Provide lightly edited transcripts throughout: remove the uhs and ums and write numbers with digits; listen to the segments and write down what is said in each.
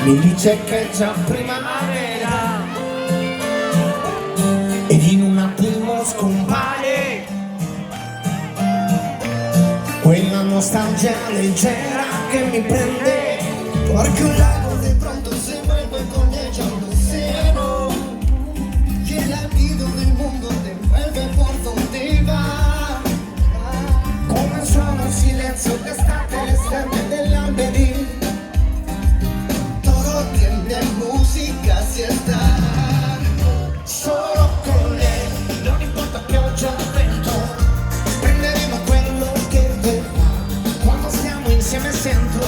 Mi dice che è già primavera ed in un attimo scompare quella nostalgia leggera che mi prende, porque un lago de pronto se vuelve con ella un océano y el latido del mundo te envuelve por donde va, come il suono, il silenzio d'estate, le stelle dell'alberi, todo tiene música si estar solo con lei, non importa pioggia o vento, prenderemo quello che verrà, quando stiamo insieme sento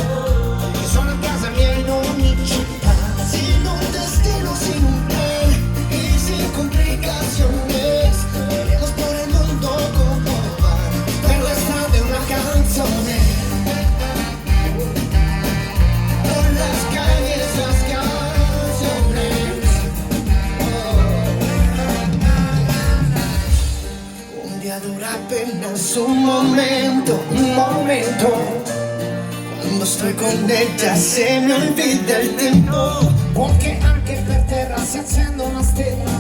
che sono a casa mia in ogni città, sin un destino, sin un plan y sin complicaciones, iremos por el mundo como van, per l'estate una canzone, por las calles las canciones, un día dura apenas un momento, quando estoy con ella se me olvida il tempo, porque anche per terra si accende una stella